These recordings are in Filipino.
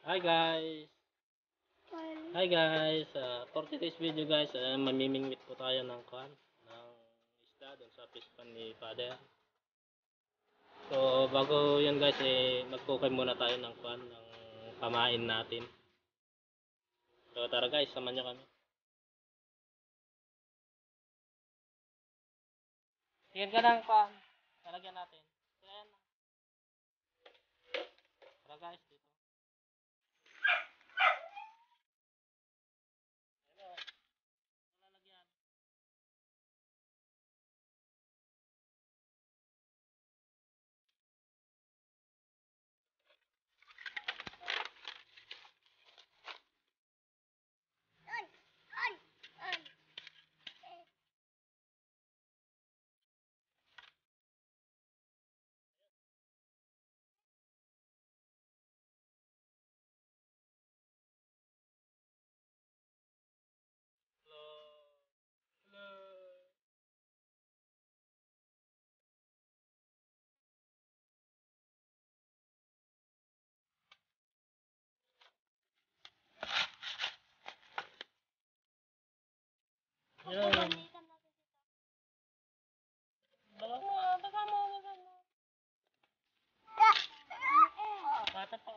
Hi guys! Hi guys! For today's video guys, mamimingwit po tayo ng isda doon sa fish pan ni Father. So bago yan guys, magkukay muna tayo ng pamain natin. So tara guys, samahan nyo kami. Tingin ka ng talagyan natin. Ayan. Tara guys, dito. Yan. Baka mo. Bata pa.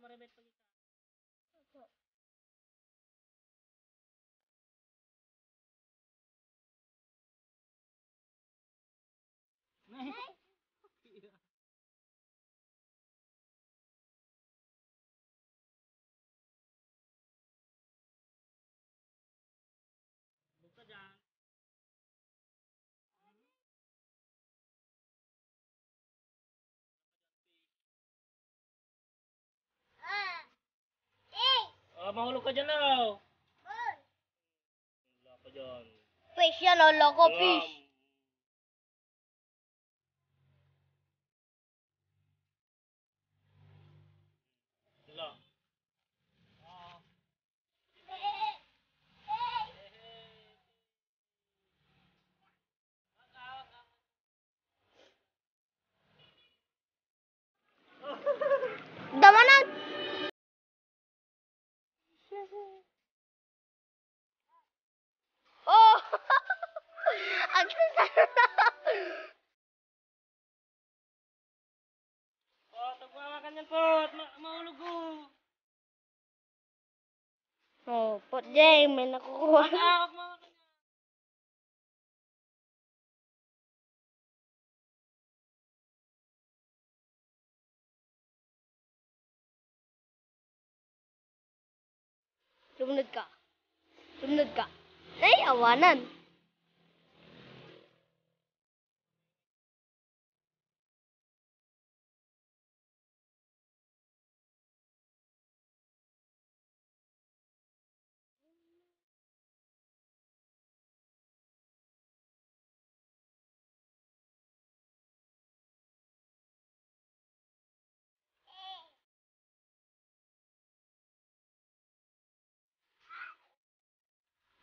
Maribet pag Buka dyan. Mahulog ka dyan oh. Wala ka dyan. Fish yan, loko, fish. Wala. Damanan. Oh. Ang sarap. Tagwawakan yan po. Mahulog oh. Oh, pot Jay, may nakukuha. Huwag mawakan yan. Sumunod ka. Sumunod ka. Ay, awanan.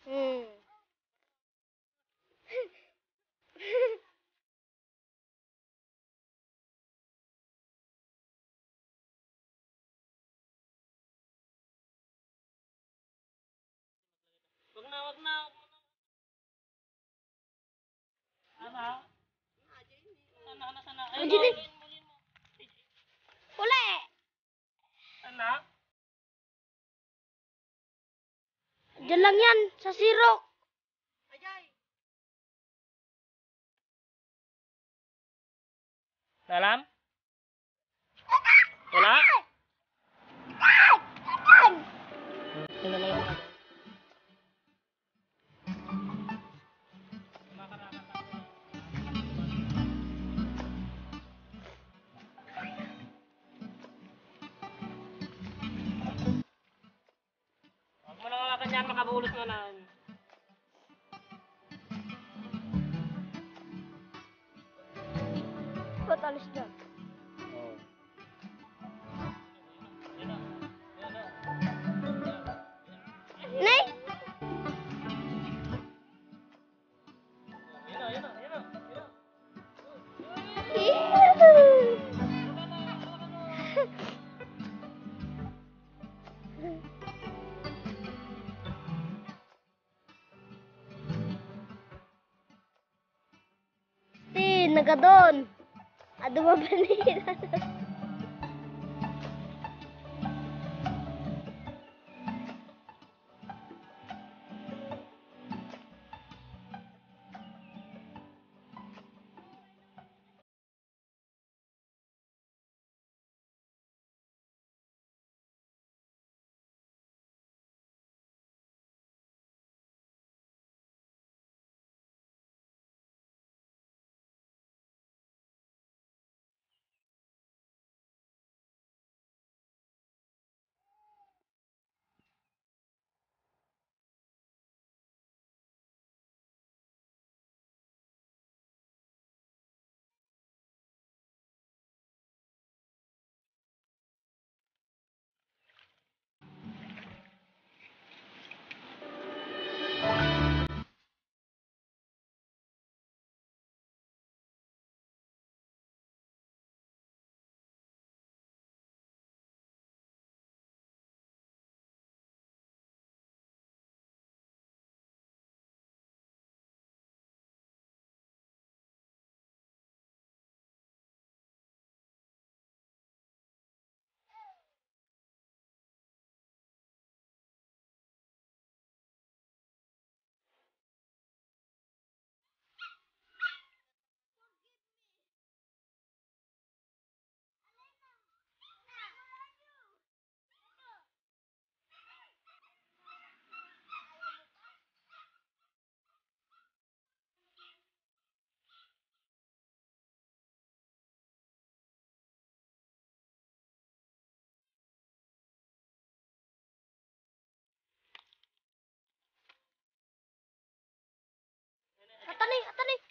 Hmm. Huwag na, huwag na. Sana. Sana. Ayun, Andiyan eh. muli mo. Uli. Sana. Diyan lang yan, sa sirok. Alam? Wala? Pinalay mo na. Huwag mo nang kanyan, makabulos mo na. Patalis dyan. Oh. Nay! Nagadon. Ado ba banira? Atani, atani.